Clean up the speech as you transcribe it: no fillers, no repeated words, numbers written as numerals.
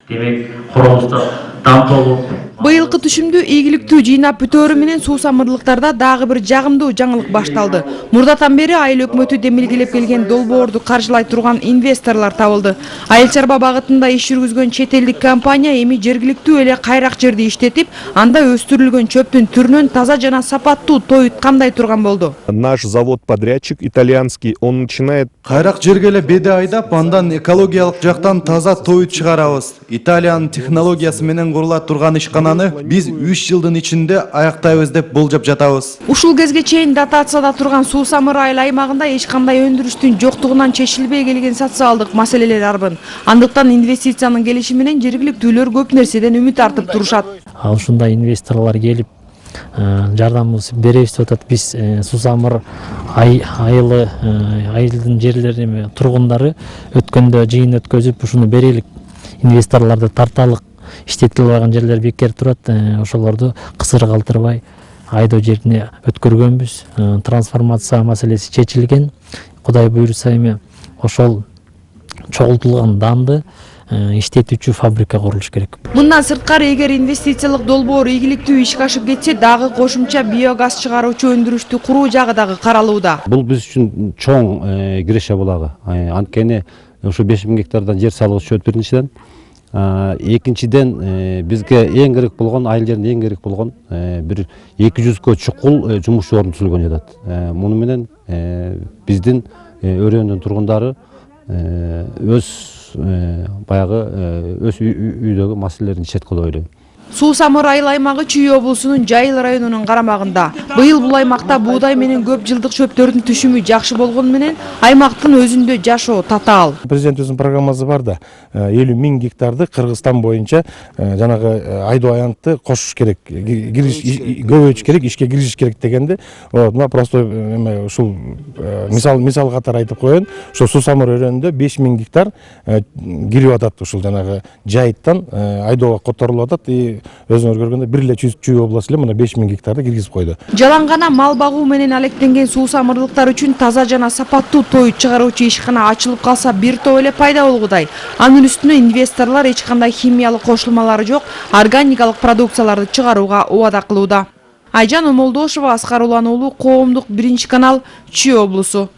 демек корозду дамтолуп. Быйылкы түшүмдү ийгиликтүү жыйнап бүтөөрү менен суу самырдылыктарда дагы бир жагымдуу жаңылык башталды. Мурдатан бери айыл өкмөтү демилгелеп келген долбоорду каржылай турган инвесторлор табылды. Айыл чарба багытында иш жүргүзгөн чет элдик компания эми жергиликтүү эле кайрак жерди иштетип, анда өстүрүлгөн чөптүн түрүнөн таза жана сапаттуу той кандай турган болду. Наш завод-подрядчик итальянский, он начинает... Кайрак жерге эле беде айдап, андан экологиялык жактан таза той чыгарабыз. Италиянын технологиясы менен курула турган ишкананы биз 3 жылдын ичинде аяктайбыз деп болжоп жатабыз. Ушул кезге чейин дотацияда турган суу самыр айыл аймагында эч кандай өндүрүштүн жоктугунан чечилбей келген социалдык маселелер арбын. Андыктан инвестициянын келиши менен жергиликтүүлөр көп нерседен үмүт артып турушат. Ушундай инвесторлор келип жардамыбыз беребиз деп атат. Биз суу самыр айылдын жерлери тургундары өткөндө жыйын өткөзүп ушуну берелик, инвесторлорду тарталык, иштетилип алган жерлер бекер турат, ошолорду кысыр калтырбай айдоо жерине өткөргөнбүз. Трансформация маселеси чечилген. Кудай буйруса эми ошол чогултулган данды иштетүүчү фабрика курулуш керек. Мындан сырткары, эгер инвестициялык долбоор ийгиликтүү ишке ашып кетсе, дагы кошумча биогаз чыгаруучу өндүрүштү куруу жагы дагы каралууда. Бул биз үчүн чоң киреше булагы. Анткени ушу 5000 гектардан жер салыгы түшөт биринчиден. Экинчиден бизге эң керек болгон, айыл жеринде эң керек болгон бир 200кө чукул жумуш орун түзүлгөн жатат. Муну менен биздин өрөөнүн тургундары өз баягы өз үйдөгү маселелерин чечет кылып ойлойм. Суу самыр айыл аймагы Чүй облусунун Жайыл районунун карамагында. Быйыл бул аймакта буудай менен көп жылдык чөптөрдүн түшүмү жакшы болгону менен аймактын өзүндө жашоо татаал. Президентибиздин программасы бар да, 50 000 гектарды Кыргызстан боюнча жанагы айдоо аянтты кошуш керек, көбөйтүш керек, ишке киришиш керек дегенде, мына просто ушул мисал катары айтып коеюн. Ошо суу самыр өрөөнүндө 5000 гектар кирип атат, ушул жанагы жайыттан айдоого которулуп атат. Өзүңөр көргөндө бир эле Чүй обласу эле мына 5000 гектарды киргизип койду. Жалаң гана мал багуу менен алектенген суу самырдыктар үчүн таза жана сапаттуу той чыгаруучу ишкана ачылып калса бир топ эле пайда болгудай. Анын үстүнө инвесторлор эч кандай химиялык кошулмалары жок, органикалык продукцияларды чыгарууга убада кылууда. Айжан Омолдошова, Аскар Улан уулу, Коомдук 1 канал, Чүй облусу.